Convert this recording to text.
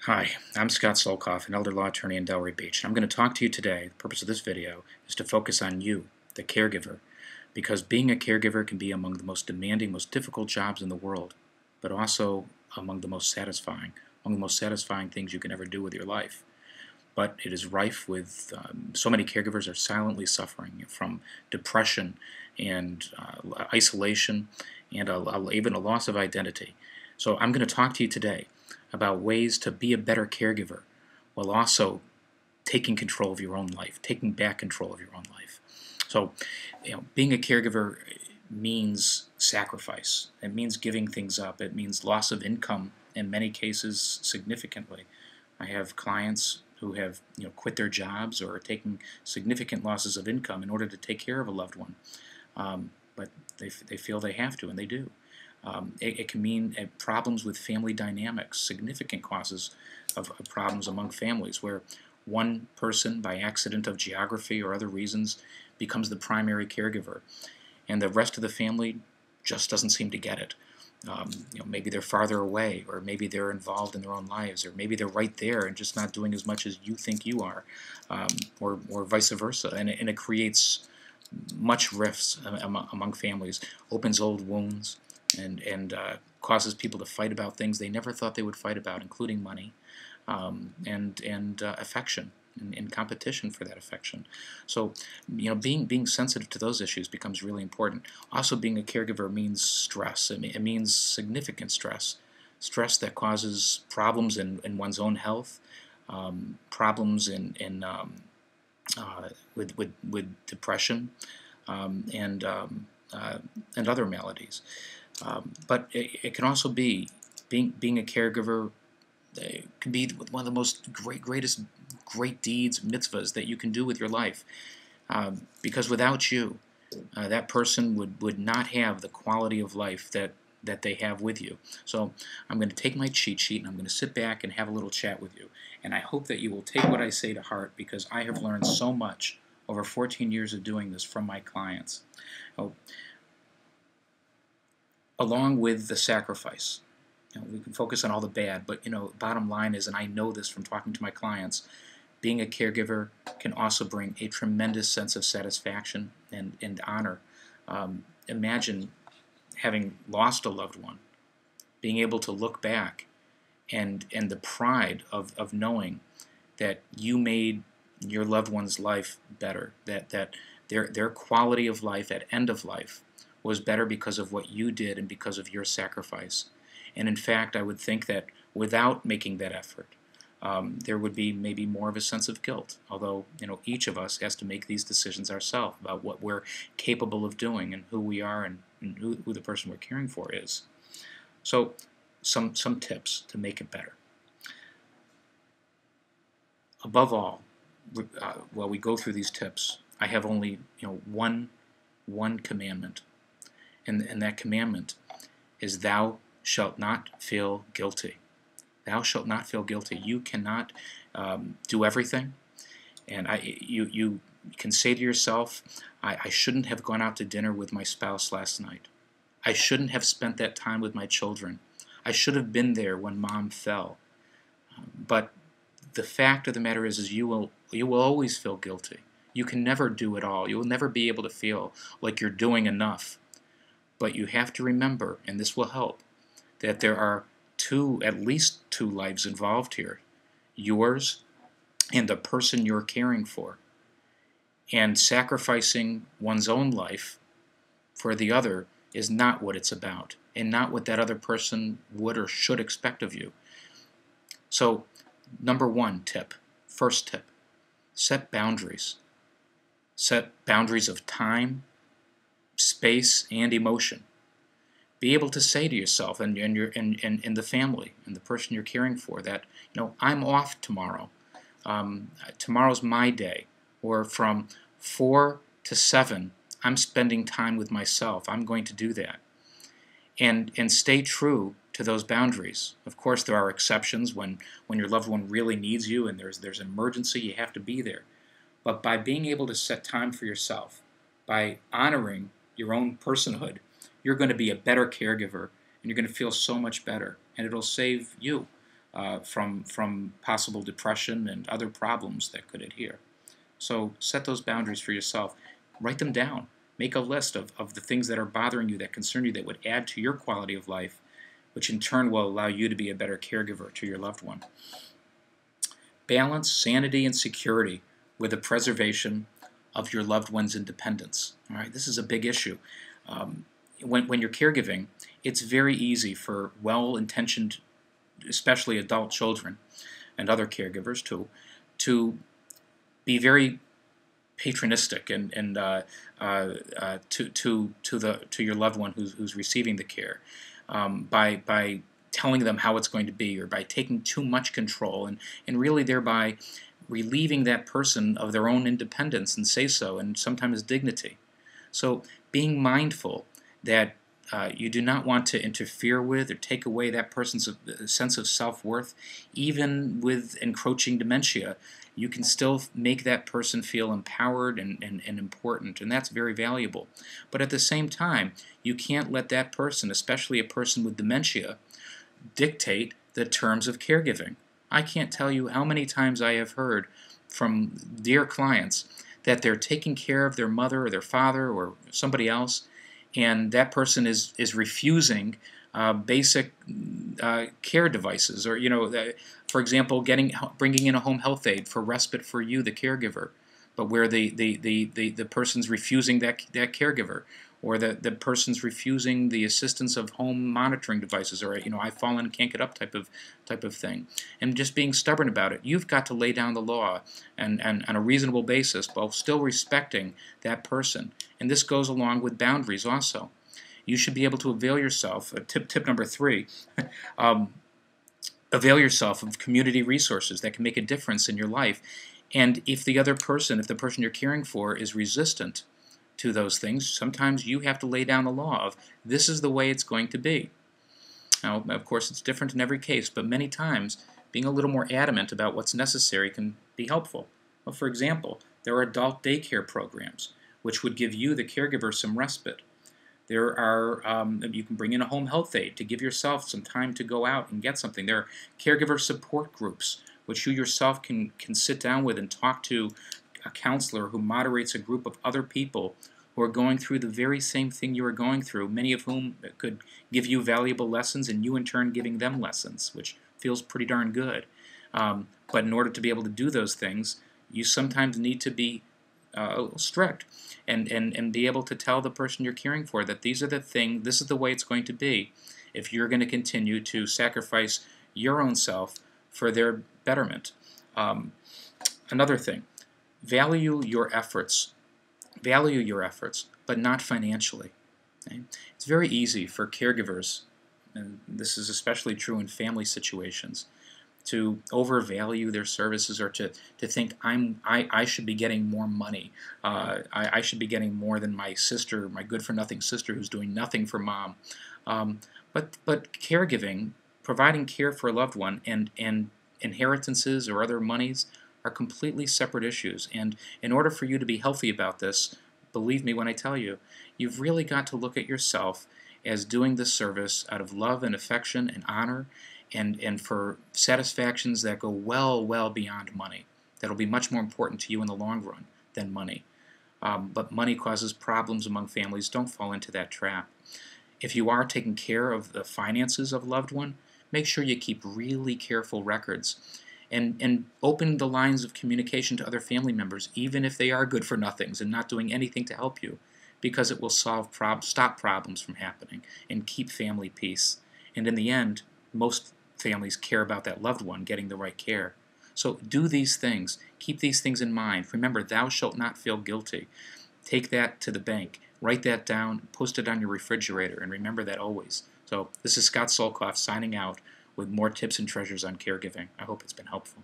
Hi, I'm Scott Solkoff, an elder law attorney in Delray Beach. I'm going to talk to you today. The purpose of this video is to focus on you, the caregiver, because being a caregiver can be among the most demanding, most difficult jobs in the world, but also among the most satisfying, things you can ever do with your life. But it is rife with so many caregivers are silently suffering from depression and isolation and even a loss of identity. So I'm going to talk to you today about ways to be a better caregiver while also taking control of your own life, taking back control of your own life. So, being a caregiver means sacrifice. It means giving things up. It means loss of income in many cases significantly. I have clients who have quit their jobs or are taking significant losses of income in order to take care of a loved one, but they feel they have to, and they do. It can mean problems with family dynamics, significant causes of problems among families where one person, by accident of geography or other reasons, becomes the primary caregiver, and the rest of the family just doesn't seem to get it. Maybe they're farther away, or maybe they're involved in their own lives, or maybe they're right there and just not doing as much as you think you are, or vice versa, and it creates much rifts among families, opens old wounds, and causes people to fight about things they never thought they would fight about, including money and affection and competition for that affection. So, being sensitive to those issues becomes really important. Also, being a caregiver means stress. It means significant stress that causes problems in one's own health, problems with depression, and other maladies. But it can also be being a caregiver. It can be one of the most great deeds, mitzvahs that you can do with your life. Because without you, that person would not have the quality of life that they have with you. So I'm going to take my cheat sheet and I'm going to sit back and have a little chat with you. And I hope that you will take what I say to heart, because I have learned so much over 14 years of doing this from my clients. Oh, along with the sacrifice. We can focus on all the bad, but bottom line is, and I know this from talking to my clients, being a caregiver can also bring a tremendous sense of satisfaction and honor. Imagine having lost a loved one, being able to look back and the pride of knowing that you made your loved one's life better, that their quality of life at end of life was better because of what you did and because of your sacrifice. And in fact, I would think that without making that effort, there would be maybe more of a sense of guilt. Although, each of us has to make these decisions ourselves about what we're capable of doing and who we are and who the person we're caring for is. So, some tips to make it better. Above all, while we go through these tips, I have only one commandment, and that commandment is, thou shalt not feel guilty. Thou shalt not feel guilty. You cannot do everything, and you can say to yourself, I shouldn't have gone out to dinner with my spouse last night. I shouldn't have spent that time with my children. I should have been there when Mom fell. But the fact of the matter is you will always feel guilty. You can never do it all. You will never be able to feel like you're doing enough. But you have to remember, and this will help, that there are at least two lives involved here, yours and the person you're caring for. And sacrificing one's own life for the other is not what it's about, and not what that other person would or should expect of you. So, first tip, set boundaries. Set boundaries of time, space, and emotion. Be able to say to yourself and the family and the person you're caring for that, I'm off tomorrow. Tomorrow's my day. Or from 4 to 7, I'm spending time with myself. I'm going to do that. And stay true to those boundaries. Of course, there are exceptions when your loved one really needs you and there's an emergency, you have to be there. But by being able to set time for yourself, by honoring your own personhood, you're going to be a better caregiver, and you're going to feel so much better, and it'll save you from possible depression and other problems that could adhere. So set those boundaries for yourself. Write them down. Make a list of the things that are bothering you, that concern you, that would add to your quality of life, which in turn will allow you to be a better caregiver to your loved one. Balance sanity and security with the preservation of your loved one's independence. All right, this is a big issue. When you're caregiving, it's very easy for well-intentioned, especially adult children and other caregivers too, to be very patronistic and to your loved one who's receiving the care, by telling them how it's going to be, or by taking too much control, and really thereby relieving that person of their own independence and say-so and sometimes dignity. So being mindful that you do not want to interfere with or take away that person's sense of self-worth. Even with encroaching dementia, you can still make that person feel empowered and important, and that's very valuable. But at the same time, you can't let that person, especially a person with dementia, dictate the terms of caregiving. I can't tell you how many times I have heard from dear clients that they're taking care of their mother or their father or somebody else, and that person is refusing basic care devices, or for example, bringing in a home health aide for respite for you, the caregiver, but where the person's refusing that caregiver, or the person's refusing the assistance of home monitoring devices, or I've fallen and can't get up type of thing, and just being stubborn about it. You've got to lay down the law and on a reasonable basis, while still respecting that person. And this goes along with boundaries also. You should be able to avail yourself. Tip number 3. Avail yourself of community resources that can make a difference in your life. And if the person you're caring for is resistant to those things, sometimes you have to lay down the law of, this is the way it's going to be. Now, of course, it's different in every case, but many times being a little more adamant about what's necessary can be helpful. Well, for example, there are adult daycare programs which would give you, the caregiver, some respite. There are, you can bring in a home health aide to give yourself some time to go out and get something. There are caregiver support groups which you yourself can sit down with and talk to a counselor who moderates a group of other people who are going through the very same thing you are going through, many of whom could give you valuable lessons, and you in turn giving them lessons, which feels pretty darn good. But in order to be able to do those things, you sometimes need to be a little strict and be able to tell the person you're caring for that this is the way it's going to be if you're going to continue to sacrifice your own self for their betterment. Another thing, value your efforts, but not financially. Okay? It's very easy for caregivers, and this is especially true in family situations, to overvalue their services, or to think I should be getting more money. I should be getting more than my sister, my good-for-nothing sister who's doing nothing for mom. But caregiving, providing care for a loved one, and inheritances or other monies are completely separate issues. And in order for you to be healthy about this, believe me when I tell you, you've really got to look at yourself as doing this service out of love and affection and honor, and for satisfactions that go well beyond money. That'll be much more important to you in the long run than money. But money causes problems among families. Don't fall into that trap. If you are taking care of the finances of a loved one, make sure you keep really careful records, and open the lines of communication to other family members, even if they are good-for-nothings and not doing anything to help you, because it will stop problems from happening and keep family peace. And in the end, most families care about that loved one getting the right care. So do these things. Keep these things in mind. Remember, thou shalt not feel guilty. Take that to the bank. Write that down. Post it on your refrigerator. And remember that always. So this is Scott Solkoff signing out with more tips and treasures on caregiving. I hope it's been helpful.